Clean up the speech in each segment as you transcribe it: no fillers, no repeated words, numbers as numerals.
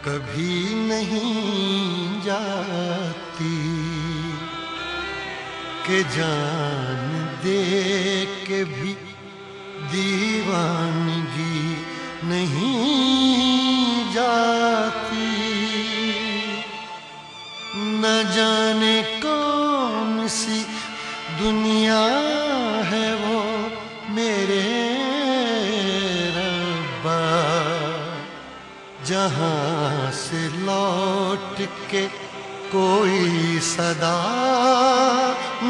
कभी नहीं जाती कि जान दे के भी दीवानगी नहीं जाती। न जाने कौन सी दुनिया है वो मेरे रब्बा, जहाँ से लौट के कोई सदा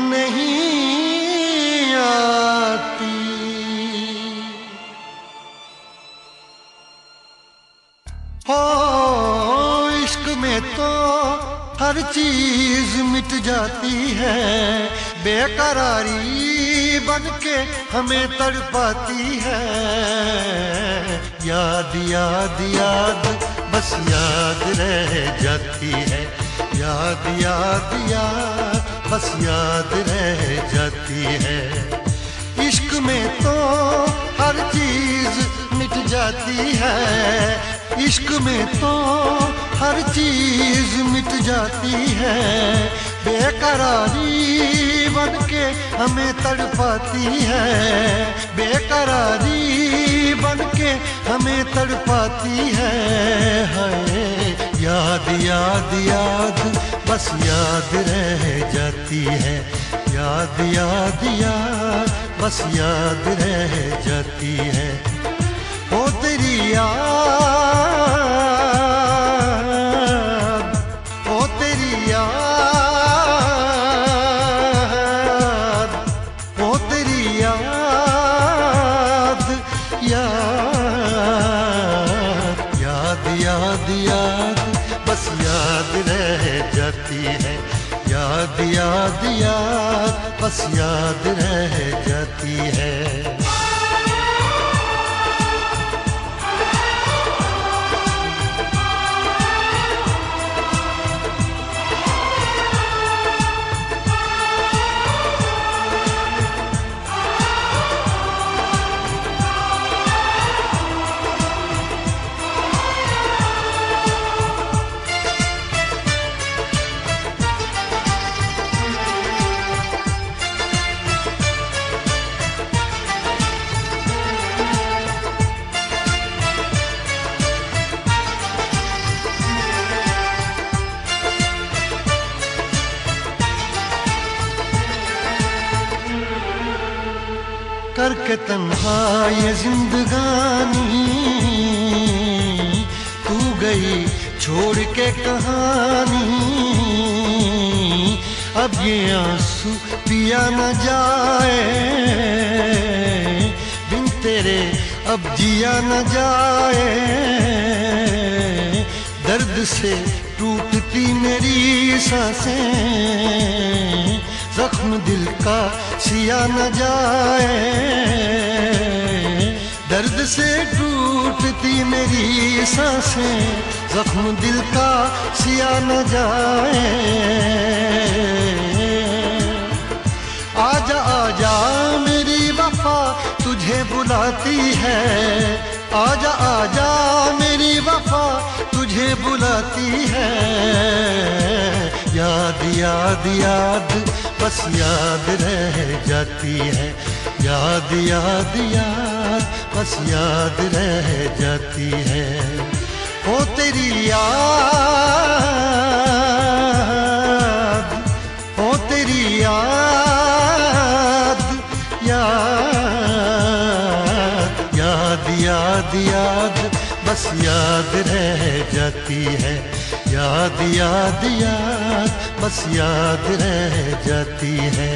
नहीं आती। हो इश्क में तो हर चीज मिट जाती है, बेकरारी बन के हमें तड़पाती है। याद याद याद बस याद रह जाती है, याद याद याद बस याद रह जाती है। इश्क में तो हर चीज मिट जाती है, इश्क में तो हर चीज मिट जाती है। बेकरारी बन के हमें तड़पाती है, बेकरारी बन के हमें तड़पाती है। हाय याद याद याद बस याद रह जाती है, याद याद याद बस याद रह जाती है। ओ तेरी याद, ओ तेरी याद, ओ तेरी याद, याद याद याद याद बस याद रह जाती है, याद याद याद बस याद रह जाती है। करके तन्हा ये जिंदगानी तू गई छोड़ के कहानी। अब ये आंसू पिया न जाए बिन तेरे, अब जिया न जाए। दर्द से टूटती मेरी सांसें, जख्म दिल का सिया न जाए। दर्द से टूटती मेरी सांसें, जख्म दिल का सिया न जाए। आजा आजा मेरी वफा तुझे बुलाती है, आजा आजा मेरी वफा तुझे बुलाती है। याद याद याद बस याद रह जाती है, याद याद याद बस याद रह जाती है। ओ तेरी याद, ओ तेरी याद, याद याद याद याद बस याद रह जाती है, याद याद याद बस याद रह जाती है।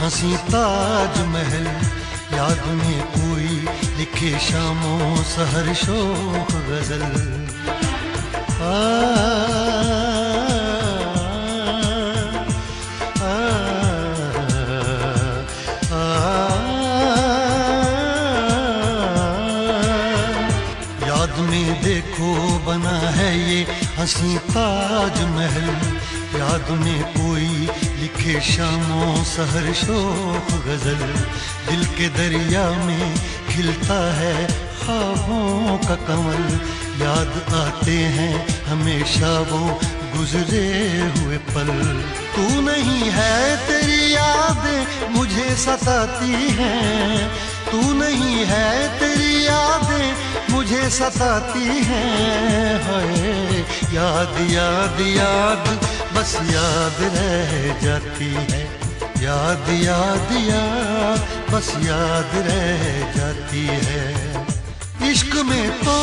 हंसी ताजमहल, याद में कोई लिखे शामों सहर शोख गजल। याद में देखो बना है ये हंसी ताजमहल, याद में कोई लिखे शामों सहर शोख गजल। दिल के दरिया में खिलता है ख्वाबों का कमल, याद आते हैं हमेशा वो गुजरे हुए पल। तू नहीं है तेरी यादें मुझे सताती हैं, तू नहीं है तेरी यादें मुझे सताती हैं। हाय याद याद याद बस याद रह जाती है, याद याद याद बस याद रह जाती है। इश्क में तो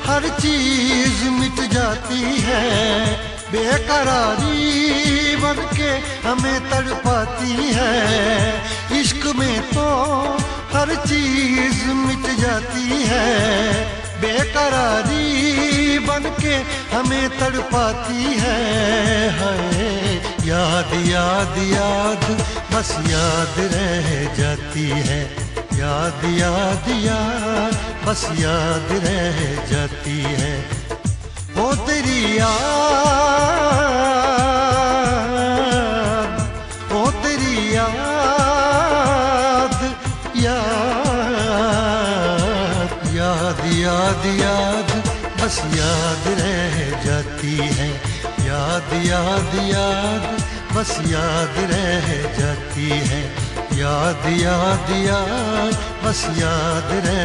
हर चीज मिट जाती है, बेकरारी बन के हमें तड़पाती है। इश्क में तो हर चीज मिट जाती है, बेकरारी बन के हमें तड़पाती है। हाय याद याद याद बस याद रह जाती है, याद याद याद बस याद रह जाती है। ओ तेरी याद, ओ तेरी याद, याद याद याद याद बस याद रह जाती है, याद याद याद बस याद रह जाती है। याद याद याद बस याद रह